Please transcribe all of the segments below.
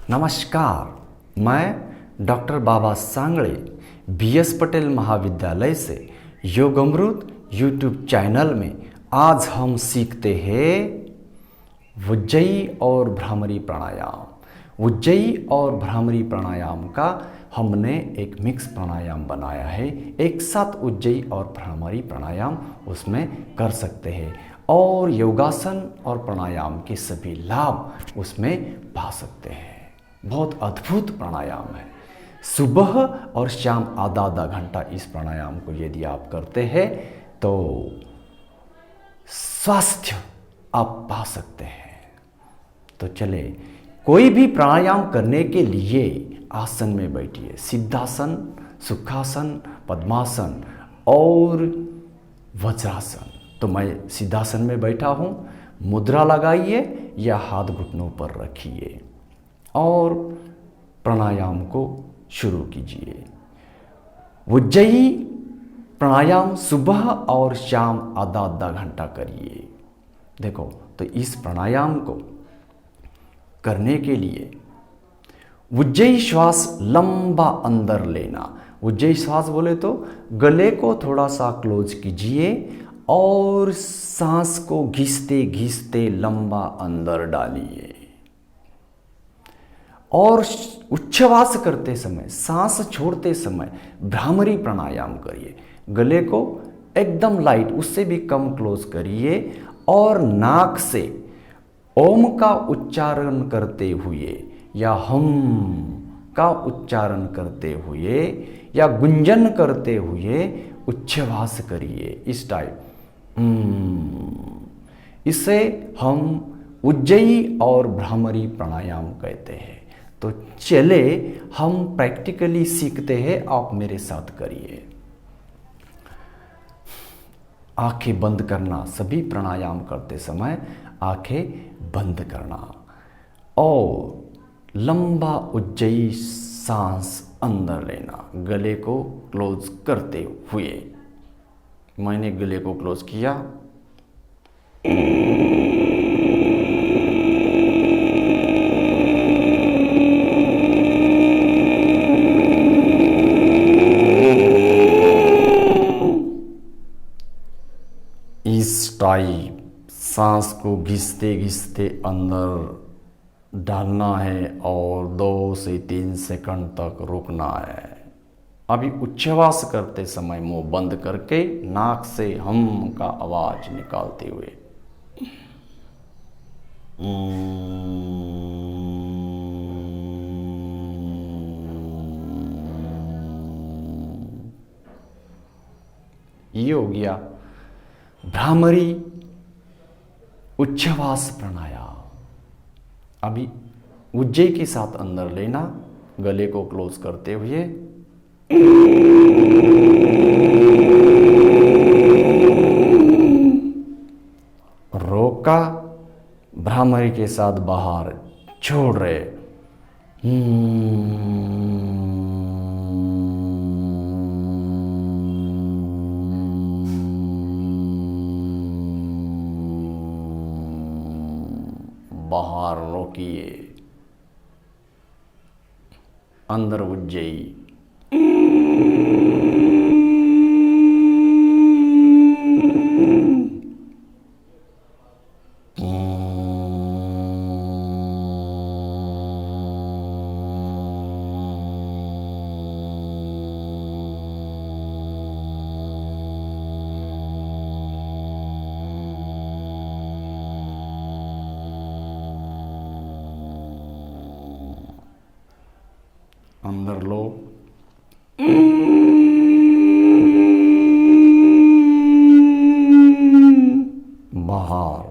नमस्कार, मैं डॉक्टर बाबा सांगड़े बीएस पटेल महाविद्यालय से योगअमृत यूट्यूब चैनल में आज हम सीखते हैं उज्जयी और भ्रामरी प्राणायाम। उज्जयी और भ्रामरी प्राणायाम का हमने एक मिक्स प्राणायाम बनाया है। एक साथ उज्जयी और भ्रामरी प्राणायाम उसमें कर सकते हैं और योगासन और प्राणायाम के सभी लाभ उसमें पा सकते हैं। बहुत अद्भुत प्राणायाम है। सुबह और शाम आधा आधा घंटा इस प्राणायाम को यदि आप करते हैं तो स्वास्थ्य आप पा सकते हैं। तो चले, कोई भी प्राणायाम करने के लिए आसन में बैठिए। सिद्धासन, सुखासन, पद्मासन और वज्रासन। तो मैं सिद्धासन में बैठा हूँ। मुद्रा लगाइए या हाथ घुटनों पर रखिए और प्राणायाम को शुरू कीजिए। उज्जयी प्राणायाम सुबह और शाम आधा आधा घंटा करिए। देखो, तो इस प्राणायाम को करने के लिए उज्जयी श्वास लंबा अंदर लेना। उज्जयी श्वास बोले तो गले को थोड़ा सा क्लोज कीजिए और सांस को घिसते घिसते लंबा अंदर डालिए और उच्छ्वास करते समय, सांस छोड़ते समय भ्रामरी प्राणायाम करिए। गले को एकदम लाइट, उससे भी कम क्लोज करिए और नाक से ओम का उच्चारण करते हुए या हम का उच्चारण करते हुए या गुंजन करते हुए उच्छ्वास करिए। इस टाइप इसे हम उज्जयी और भ्रामरी प्राणायाम कहते हैं। तो चले हम प्रैक्टिकली सीखते हैं, आप मेरे साथ करिए। आंखें बंद करना, सभी प्राणायाम करते समय आंखें बंद करना और लंबा उज्जयी सांस अंदर लेना, गले को क्लोज करते हुए। मैंने गले को क्लोज किया। इस टाइप सांस को घिसते घिसते अंदर डालना है और 2 से 3 सेकंड तक रुकना है। अभी उच्छ्वास करते समय मुंह बंद करके नाक से हम का आवाज निकालते हुए ये हो गया भ्रामरी उच्छ्वास प्राणायाम। अभी उज्जयी के साथ अंदर लेना, गले को क्लोज करते हुए रोका, भ्रामरी के साथ बाहर छोड़ रहे। बाहर रोकिए, अंदर उज्जयी। अंदर लो, बाहर।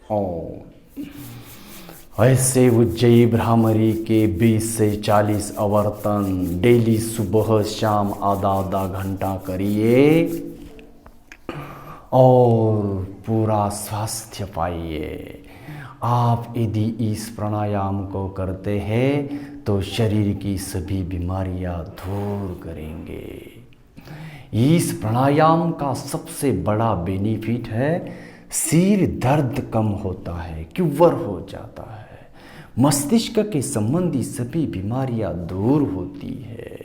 ओम। ऐसे उज्जयी भ्रामरी के 20 से 40 आवर्तन डेली सुबह शाम आधा आधा घंटा करिए और पूरा स्वास्थ्य पाइए। आप यदि इस प्राणायाम को करते हैं तो शरीर की सभी बीमारियां दूर करेंगे। इस प्राणायाम का सबसे बड़ा बेनिफिट है सिर दर्द कम होता है, क्यूवर हो जाता है, मस्तिष्क के संबंधी सभी बीमारियां दूर होती है,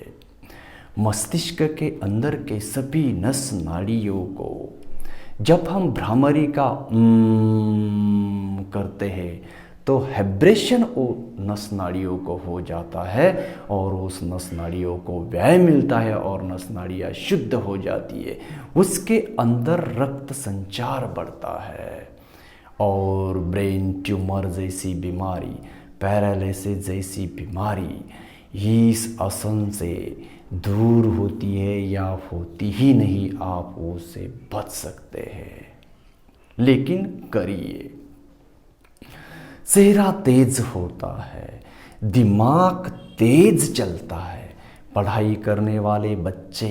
मस्तिष्क के अंदर के सभी नस नाड़ियों को जब हम भ्रामरी का करते हैं तो वाइब्रेशन वो नस नाड़ियों को हो जाता है और उस नस नाड़ियों को व्यायाम मिलता है और नस नाड़ियाँ शुद्ध हो जाती है, उसके अंदर रक्त संचार बढ़ता है और ब्रेन ट्यूमर जैसी बीमारी, पैरालिसिस जैसी बीमारी इस आसन से दूर होती है या होती ही नहीं, आप उससे बच सकते हैं। लेकिन करिए। चेहरा तेज होता है, दिमाग तेज चलता है, पढ़ाई करने वाले बच्चे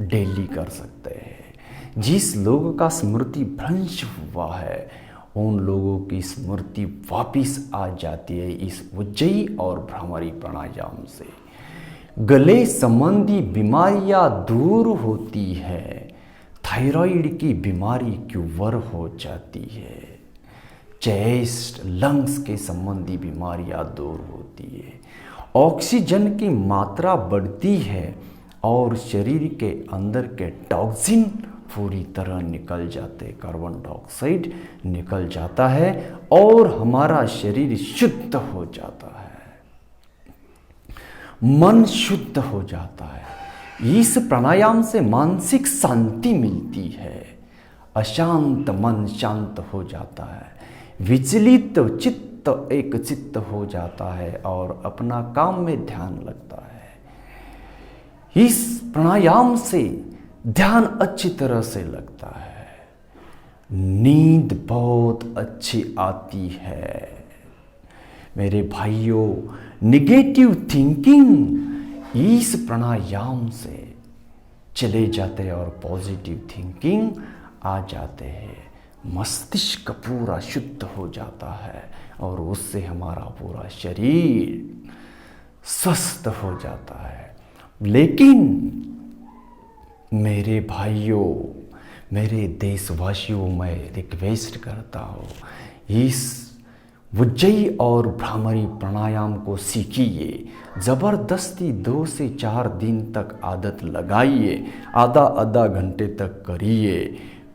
डेली कर सकते हैं। जिस लोगों का स्मृति भ्रंश हुआ है उन लोगों की स्मृति वापिस आ जाती है इस उज्जयी और भ्रामरी प्राणायाम से। गले संबंधी बीमारियां दूर होती है, थायराइड की बीमारी क्यूवर हो जाती है, चेस्ट लंग्स के संबंधी बीमारियां दूर होती है, ऑक्सीजन की मात्रा बढ़ती है और शरीर के अंदर के टॉक्सिन पूरी तरह निकल जाते, कार्बन डाइऑक्साइड निकल जाता है और हमारा शरीर शुद्ध हो जाता है, मन शुद्ध हो जाता है। इस प्राणायाम से मानसिक शांति मिलती है, अशांत मन शांत हो जाता है, विचलित चित्त एक चित्त हो जाता है और अपना काम में ध्यान लगता है। इस प्राणायाम से ध्यान अच्छी तरह से लगता है, नींद बहुत अच्छी आती है। मेरे भाइयों, निगेटिव थिंकिंग इस प्राणायाम से चले जाते हैं और पॉजिटिव थिंकिंग आ जाते हैं, मस्तिष्क पूरा शुद्ध हो जाता है और उससे हमारा पूरा शरीर स्वस्थ हो जाता है। लेकिन मेरे भाइयों, मेरे देशवासियों, मैं रिक्वेस्ट करता हूँ, इस उज्जयी और भ्रामरी प्राणायाम को सीखिए, ज़बरदस्ती 2 से 4 दिन तक आदत लगाइए, आधा आधा घंटे तक करिए।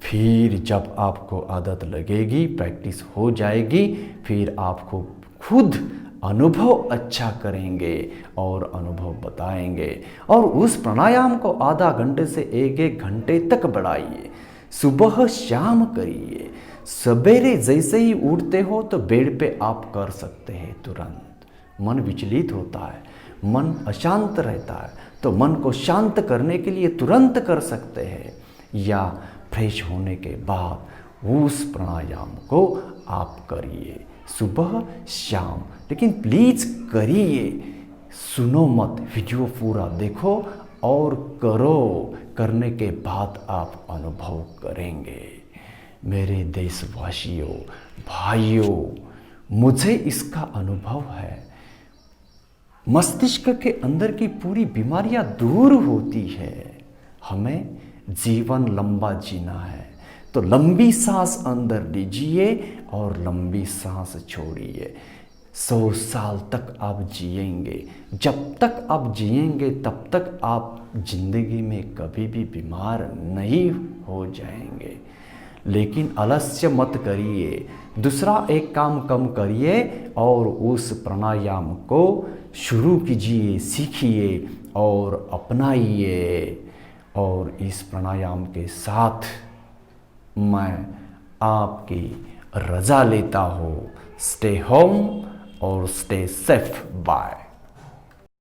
फिर जब आपको आदत लगेगी, प्रैक्टिस हो जाएगी, फिर आपको खुद अनुभव अच्छा करेंगे और अनुभव बताएंगे और उस प्राणायाम को आधा घंटे से 1-1 घंटे तक बढ़ाइए। सुबह शाम करिए, सवेरे जैसे ही उठते हो तो बेड पे आप कर सकते हैं तुरंत। मन विचलित होता है, मन अशांत रहता है, तो मन को शांत करने के लिए तुरंत कर सकते हैं या फ्रेश होने के बाद उस प्राणायाम को आप करिए सुबह शाम। लेकिन प्लीज़ करिए, सुनो मत, वीडियो पूरा देखो और करो, करने के बाद आप अनुभव करेंगे। मेरे देशवासियों, भाइयों, मुझे इसका अनुभव है। मस्तिष्क के अंदर की पूरी बीमारियां दूर होती है। हमें जीवन लंबा जीना है तो लंबी सांस अंदर लीजिए और लंबी सांस छोड़िए। 100 साल तक आप जिएंगे। जब तक आप जिएंगे तब तक आप जिंदगी में कभी भी बीमार नहीं हो जाएंगे। लेकिन आलस्य मत करिए, दूसरा एक काम कम करिए और उस प्राणायाम को शुरू कीजिए, सीखिए और अपनाइए। और इस प्राणायाम के साथ मैं आपकी रजा लेता हूँ। स्टे होम और स्टे सेफ। बाय।